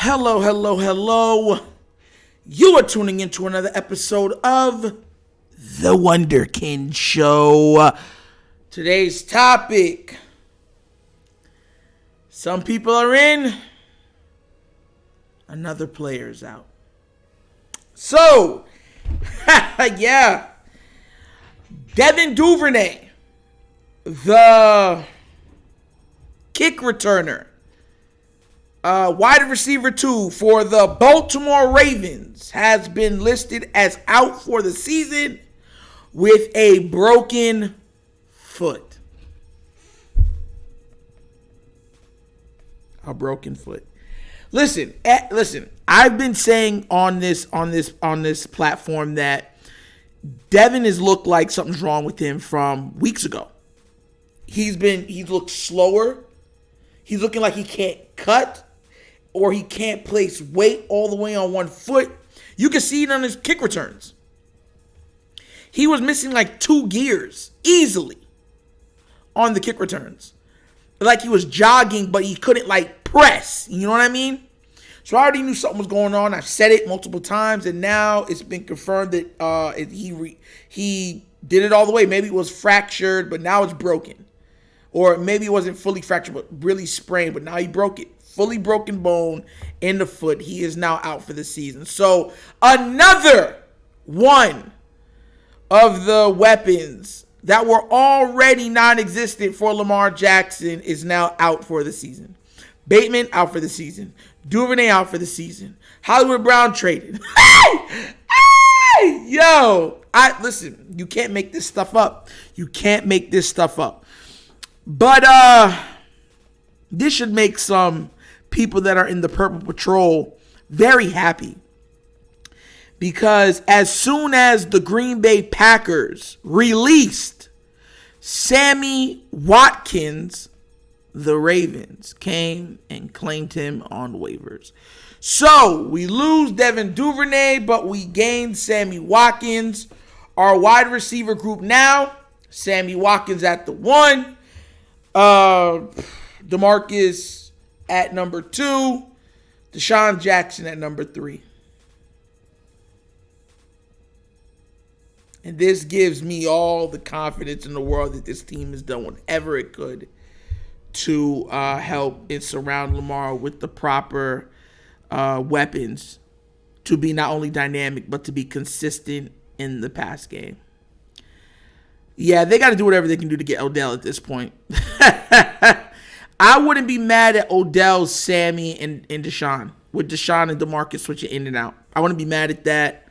Hello, hello, hello. You are tuning into another episode of The Wunderkind Show. Today's topic. Some people are in, another player's out. So, yeah. Duvernay, the kick returner, wide receiver 2 for the Baltimore Ravens, has been listed as out for the season with a broken foot. A broken foot. Listen. I've been saying on this platform that Devin has looked like something's wrong with him from weeks ago. He's looked slower. He's looking like he can't cut, or he can't place weight all the way on one foot. You can see it on his kick returns. He was missing like 2 gears easily on the kick returns. Like he was jogging, but he couldn't like press. You know what I mean? So I already knew something was going on. I've said it multiple times, and now it's been confirmed that he did it all the way. Maybe it was fractured, but now it's broken. Or maybe it wasn't fully fractured, but really sprained, but now he broke it. Fully broken bone in the foot. He is now out for the season. So another one of the weapons that were already non-existent for Lamar Jackson is now out for the season. Bateman out for the season. Duvernay out for the season. Hollywood Brown traded. Hey! Yo! Listen, you can't make this stuff up. You can't make this stuff up. But this should make some people that are in the Purple Patrol very happy. Because as soon as the Green Bay Packers released Sammy Watkins, the Ravens came and claimed him on waivers. So we lose Devin Duvernay, but we gain Sammy Watkins. Our wide receiver group now, Sammy Watkins at the 1. DeMarcus at number 2. Deshaun Jackson at number 3. And this gives me all the confidence in the world that this team has done whatever it could to help and surround Lamar with the proper weapons to be not only dynamic, but to be consistent in the pass game. Yeah, they got to do whatever they can do to get Odell at this point. I wouldn't be mad at Odell, Sammy, and Deshaun. With Deshaun and DeMarcus switching in and out. I wouldn't be mad at that.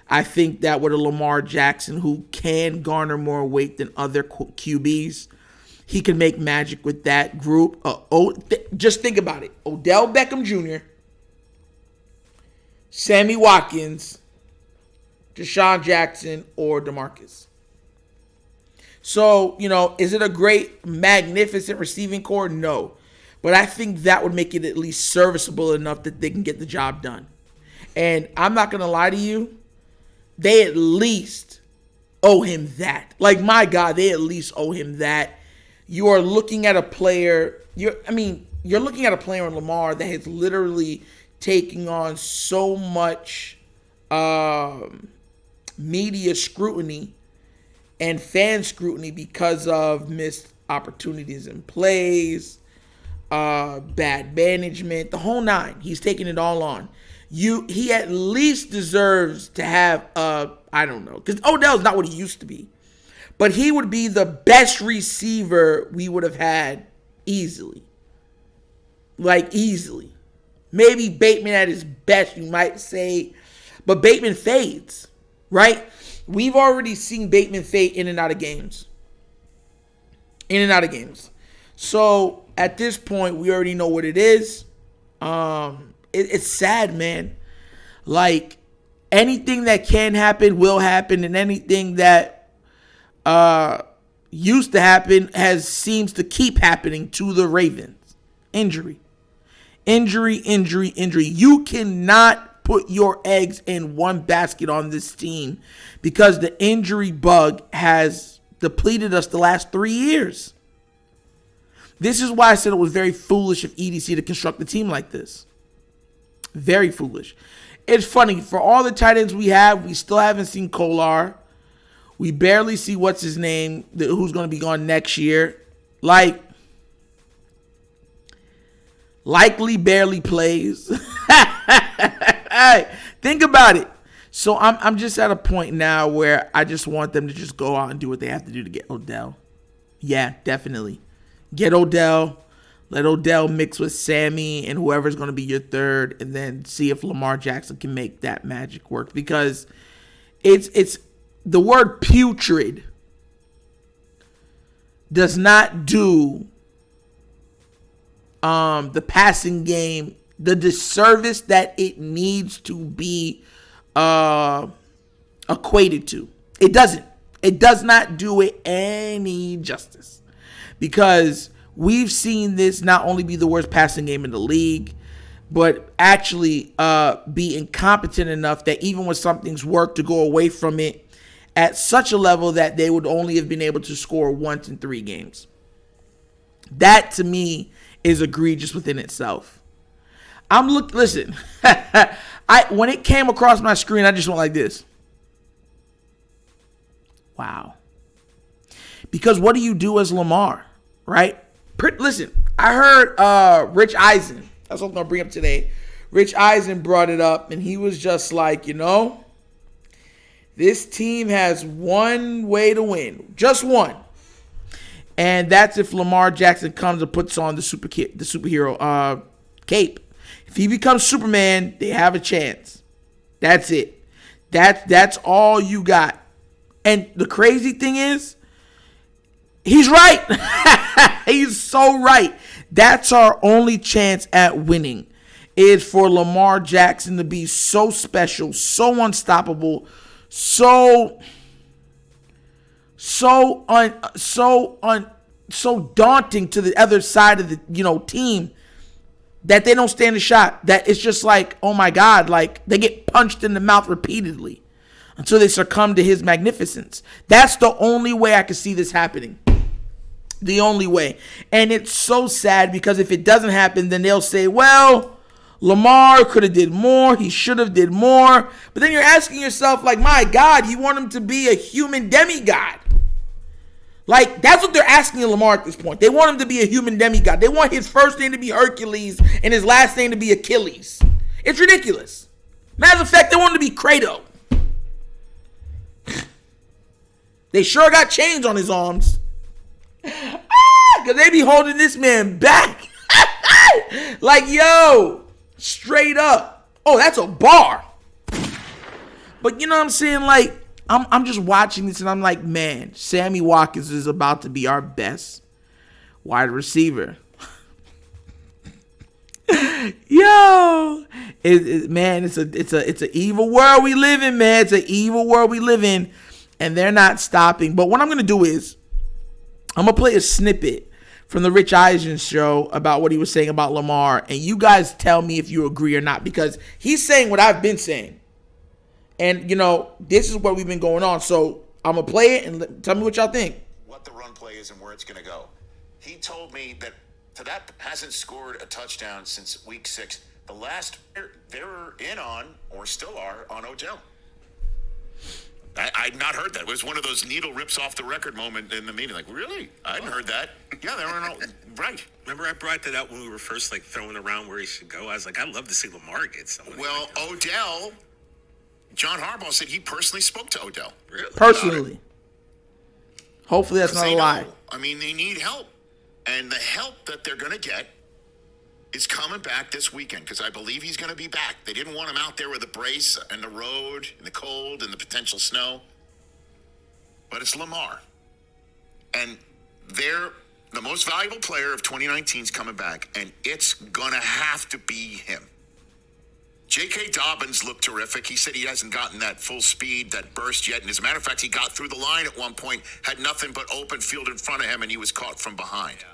I think that with a Lamar Jackson who can garner more weight than other QBs, he can make magic with that group. Just think about it. Odell Beckham Jr., Sammy Watkins, Deshaun Jackson, or DeMarcus. So, is it a great, magnificent receiving core? No. But I think that would make it at least serviceable enough that they can get the job done. And I'm not going to lie to you. They at least owe him that. Like, my God, they at least owe him that. You are looking at a player. You're looking at a player in Lamar that has literally taken on so much media scrutiny and fan scrutiny because of missed opportunities in plays, bad management, the whole 9. He's taking it all on. He at least deserves to have I don't know, because Odell's not what he used to be. But he would be the best receiver we would have had easily. Like, easily. Maybe Bateman at his best, you might say. But Bateman fades, right? We've already seen Bateman fade in and out of games. So, at this point, we already know what it is. It's sad, man. Like, anything that can happen will happen, and anything that used to happen seems to keep happening to the Ravens. Injury. You cannot put your eggs in one basket on this team because the injury bug has depleted us the last 3 years. This is why I said it was very foolish of EDC to construct a team like this. Very foolish. It's funny. For all the tight ends we have, we still haven't seen Kolar. We barely see what's his name, who's going to be gone next year. Likely barely plays. Hey, think about it. So I'm just at a point now where I just want them to just go out and do what they have to do to get Odell. Yeah, definitely. Get Odell. Let Odell mix with Sammy and whoever's going to be your third, and then see if Lamar Jackson can make that magic work. Because it's the word putrid does not do the passing game the disservice that it needs to be equated to. It doesn't. It does not do it any justice, because we've seen this not only be the worst passing game in the league, but actually be incompetent enough that even when something's worked, to go away from it at such a level that they would only have been able to score once in 3 games. That, to me, is egregious within itself. Listen, when it came across my screen, I just went like this. Wow. Because what do you do as Lamar, right? Listen, I heard Rich Eisen. That's what I'm going to bring up today. Rich Eisen brought it up, and he was just like, this team has one way to win. Just one. And that's if Lamar Jackson comes and puts on the superhero cape. If he becomes Superman, they have a chance. That's it. That's all you got. And the crazy thing is, he's right. He's so right. That's our only chance at winning, is for Lamar Jackson to be so special, so unstoppable, so daunting to the other side of the team, that they don't stand a shot. That it's just like, oh my God, like they get punched in the mouth repeatedly until they succumb to his magnificence. That's the only way I can see this happening. The only way. And it's so sad, because if it doesn't happen, then they'll say, well, Lamar could have did more. He should have did more. But then you're asking yourself, like, my God, you want him to be a human demigod. Like, that's what they're asking Lamar at this point. They want him to be a human demigod. They want his first name to be Hercules and his last name to be Achilles. It's ridiculous. Matter of fact, they want him to be Kratos. They sure got chains on his arms. Because they be holding this man back. Like, yo, straight up. Oh, that's a bar. But you know what I'm saying? Like, I'm just watching this and I'm like, man, Sammy Watkins is about to be our best wide receiver. Yo, man, it's an evil world we live in, man. It's an evil world we live in, and they're not stopping. But what I'm gonna do is, I'm gonna play a snippet from the Rich Eisen show about what he was saying about Lamar, and you guys tell me if you agree or not, because he's saying what I've been saying. And, this is what we've been going on. So I'm going to play it and tell me what y'all think. What the run play is and where it's going to go. He told me that hasn't scored a touchdown since week 6. The last they're in on, or still are, on Odell. I'd not heard that. It was one of those needle rips off the record moment in the meeting. Like, really? I hadn't heard that. Yeah, they were in all, right. Remember I brought that up when we were first throwing around where he should go? I was like, I'd love to see Lamar get someone. Well, Odell... John Harbaugh said he personally spoke to Odell. Really? Personally. Hopefully that's not a lie. I mean, they need help. And the help that they're going to get is coming back this weekend, because I believe he's going to be back. They didn't want him out there with a brace and the road and the cold and the potential snow. But it's Lamar. And they're the most valuable player of 2019 is coming back, and it's going to have to be him. J.K. Dobbins looked terrific. He said he hasn't gotten that full speed, that burst yet. And as a matter of fact, he got through the line at one point, had nothing but open field in front of him, and he was caught from behind. Yeah.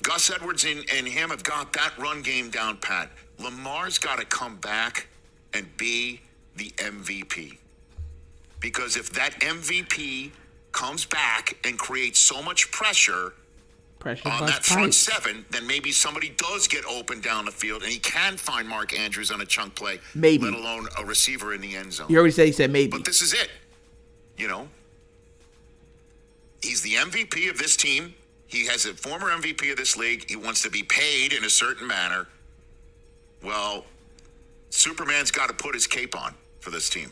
Gus Edwards and him have got that run game down pat. Lamar's got to come back and be the MVP. Because if that MVP comes back and creates so much pressure, Pressure on bust that front pipes. seven, then maybe somebody does get open down the field and he can find Mark Andrews on a chunk play, Maybe. let alone a receiver in the end zone. You already said he said maybe. But this is it. You know, he's the MVP of this team. He has a former MVP of this league. He wants to be paid in a certain manner. Well, Superman's got to put his cape on for this team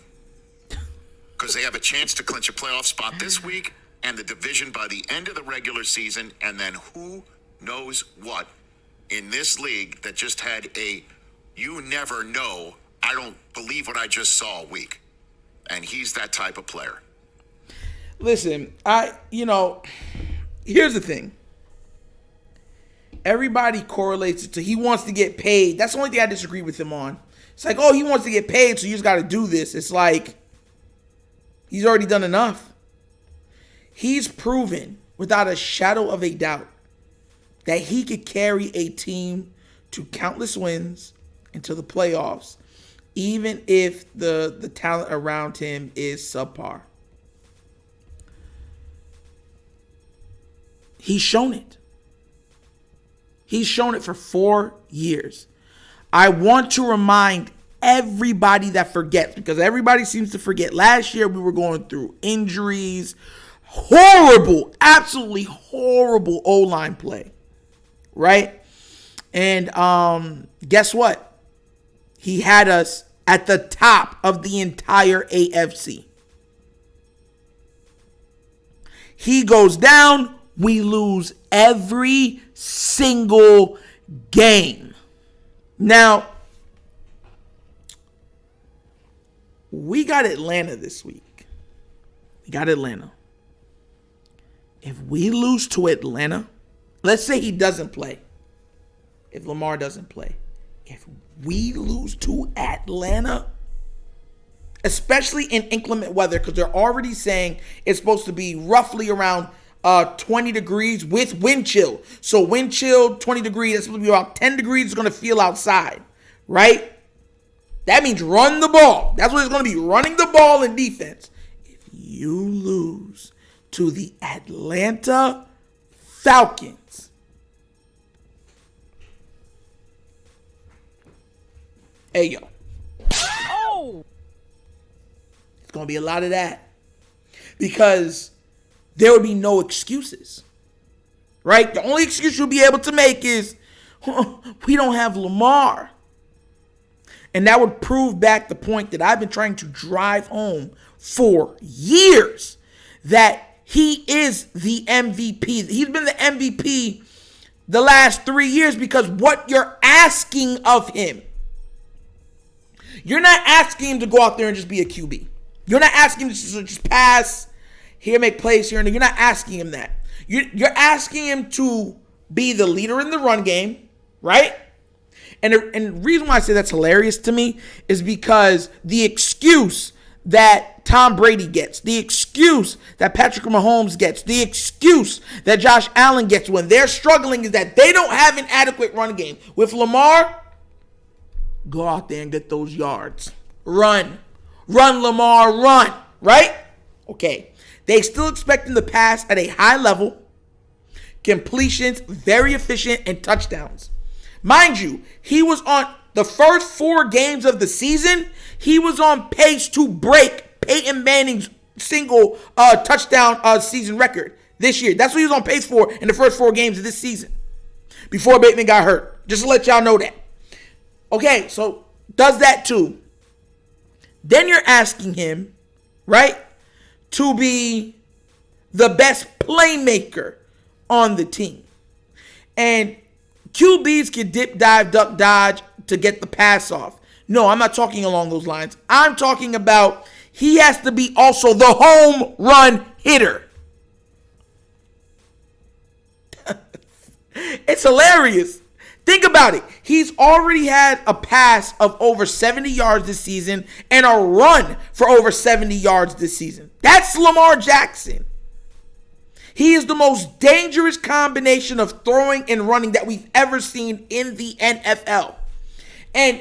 because they have a chance to clinch a playoff spot this week and the division by the end of the regular season. And then who knows what in this league that just had a you never know, I don't believe what I just saw week. And he's that type of player. Listen, here's the thing. Everybody correlates it to he wants to get paid. That's the only thing I disagree with him on. It's like, oh, he wants to get paid, so you just got to do this. It's like he's already done enough. He's proven without a shadow of a doubt that he could carry a team to countless wins into the playoffs, even if the talent around him is subpar. He's shown it. He's shown it for 4 years. I want to remind everybody that forgets, because everybody seems to forget. Last year we were going through injuries, horrible, absolutely horrible O-line play, right? And guess what? He had us at the top of the entire AFC. He goes down, we lose every single game. Now, we got Atlanta this week. We got Atlanta. If we lose to Atlanta, let's say he doesn't play. If Lamar doesn't play. If we lose to Atlanta, especially in inclement weather, because they're already saying it's supposed to be roughly around 20 degrees with wind chill. So wind chill, 20 degrees, that's supposed to be about 10 degrees it's going to feel outside, right? That means run the ball. That's what it's going to be, running the ball in defense. If you lose to the Atlanta Falcons, hey, yo. Oh! It's going to be a lot of that. Because there would be no excuses, right? The only excuse you'll be able to make is, we don't have Lamar. And that would prove back the point that I've been trying to drive home for years, that he is the MVP. He's been the MVP the last 3 years because what you're asking of him. You're not asking him to go out there and just be a QB. You're not asking him to just pass here, make plays here and there. You're not asking him that. You're asking him to be the leader in the run game, right? And the reason why I say that's hilarious to me is because the excuse that Tom Brady gets, the excuse that Patrick Mahomes gets, the excuse that Josh Allen gets when they're struggling is that they don't have an adequate run game. With Lamar, go out there and get those yards. Run. Run, Lamar, run. Right? Okay. They still expect him to pass at a high level, completions, very efficient, and touchdowns. Mind you, he was on the first 4 games of the season, he was on pace to break Peyton Manning's single touchdown season record this year. That's what he was on pace for in the first 4 games of this season before Bateman got hurt. Just to let y'all know that. Okay, so does that too. Then you're asking him, right, to be the best playmaker on the team. And QBs can dip, dive, duck, dodge to get the pass off. No, I'm not talking along those lines. I'm talking about he has to be also the home run hitter. It's hilarious. Think about it. He's already had a pass of over 70 yards this season and a run for over 70 yards this season. That's Lamar Jackson. He is the most dangerous combination of throwing and running that we've ever seen in the NFL. And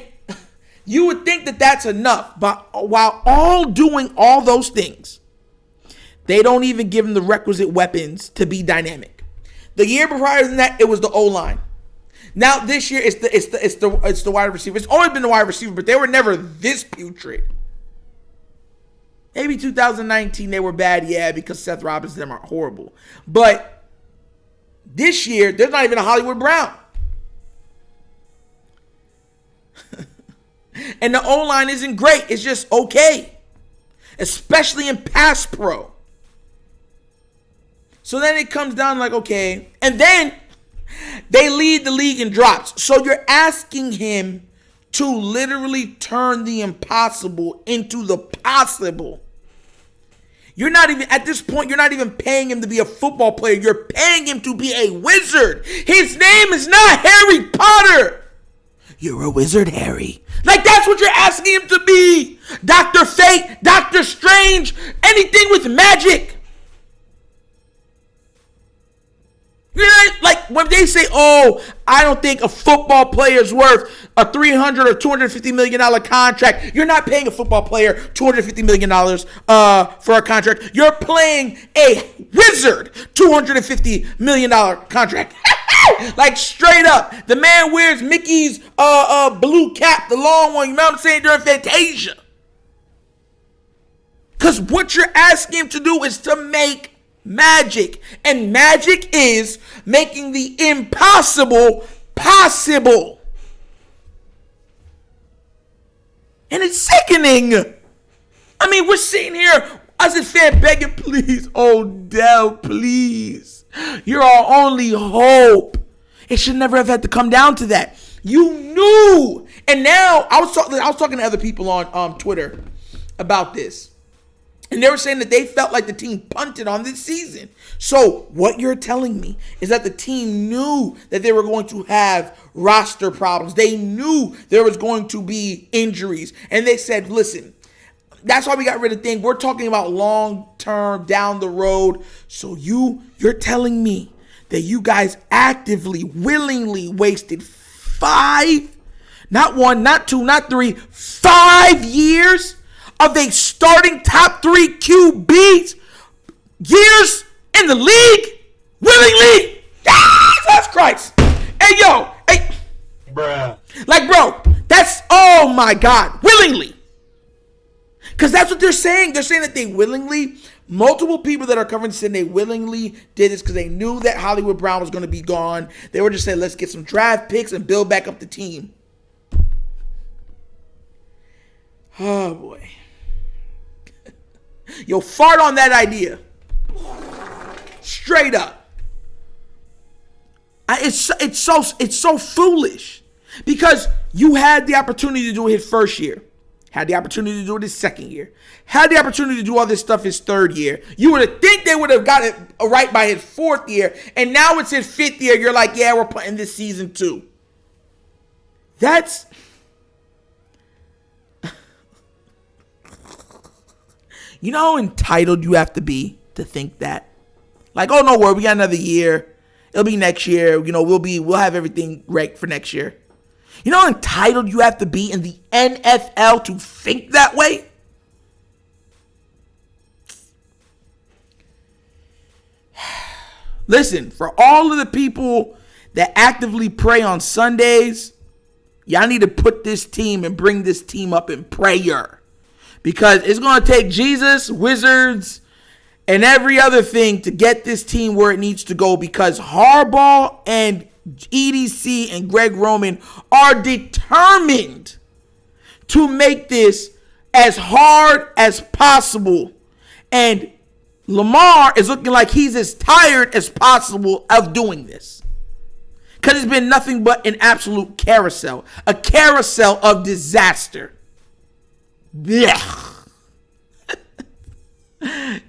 you would think that that's enough, but while all doing all those things, they don't even give him the requisite weapons to be dynamic. The year prior than that, it was the O-line. Now this year, it's the wide receiver. It's always been the wide receiver, but they were never this putrid. Maybe 2019 they were bad, yeah, because Seth Roberts and them are horrible. But this year, there's not even a Hollywood Brown. And the O-line isn't great. It's just okay. Especially in pass pro. So then it comes down like, okay. And then they lead the league in drops. So you're asking him to literally turn the impossible into the possible. You're not even, at this point, you're not even paying him to be a football player. You're paying him to be a wizard. His name is not Harry Potter. You're a wizard, Harry. Like, that's what you're asking him to be. Dr. Fate, Dr. Strange, anything with magic. You know, like when they say, "Oh, I don't think a football player is worth a $300 or $250 million contract," you're not paying a football player $250 million for a contract. You're playing a wizard $250 million contract. Like straight up, the man wears Mickey's blue cap, the long one. You know what I'm saying, during Fantasia. Because what you're asking him to do is to make magic. And magic is making the impossible possible. And it's sickening. I mean, we're sitting here as a fan begging, please, Odell, please. You're our only hope. It should never have had to come down to that. You knew. And now I was talking to other people on Twitter about this. And they were saying that they felt like the team punted on this season. So what you're telling me is that the team knew that they were going to have roster problems. They knew there was going to be injuries. And they said, listen, that's why we got rid of things. We're talking about long-term, down the road. So you're telling me that you guys actively, willingly wasted 5, not 1, not 2, not 3, 5 years of a starting top 3 QBs years in the league willingly? Jesus Christ. Hey, yo. Hey. Bruh. Like, bro, that's, oh my God, willingly. Because that's what they're saying. They're saying that they willingly, multiple people that are covering saying they willingly did this because they knew that Hollywood Brown was going to be gone. They were just saying, let's get some draft picks and build back up the team. Oh, boy. Yo, fart on that idea. Straight up. It's so foolish. Because you had the opportunity to do it his first year. Had the opportunity to do it his second year. Had the opportunity to do all this stuff his third year. You would have think they would have got it right by his fourth year. And now it's his fifth year. You're like, yeah, we're playing this season too. That's... You know how entitled you have to be to think that? Like, oh, no worry, we got another year. It'll be next year. You know, we'll have everything right for next year. You know how entitled you have to be in the NFL to think that way? Listen, for all of the people that actively pray on Sundays, y'all need to put this team and bring this team up in prayer. Because it's going to take Jesus, Wizards, and every other thing to get this team where it needs to go. Because Harbaugh and EDC and Greg Roman are determined to make this as hard as possible. And Lamar is looking like he's as tired as possible of doing this. Because it's been nothing but an absolute carousel. A carousel of disaster. Yeah.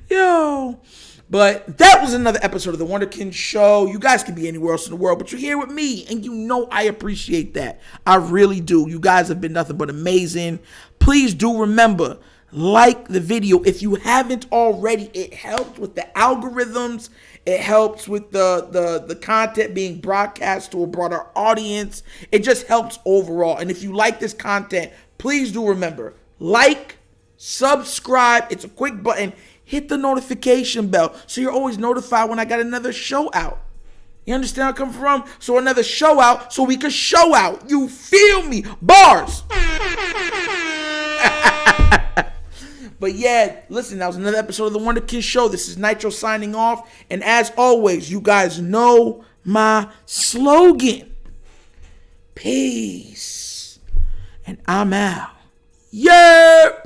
Yo. But that was another episode of the Wunderkind Show. You guys can be anywhere else in the world, but you're here with me, and you know I appreciate that. I really do. You guys have been nothing but amazing. Please do remember, like the video if you haven't already. It helps with the algorithms. It helps with the content being broadcast to a broader audience. It just helps overall. And if you like this content, please do remember, like, subscribe. It's a quick button. Hit the notification bell so you're always notified when I got another show out. You understand where I'm coming from? So another show out so we can show out. You feel me? Bars. But yeah, listen, that was another episode of the Wunderkind Show. This is Nitro signing off. And as always, you guys know my slogan. Peace. And I'm out. Yeah.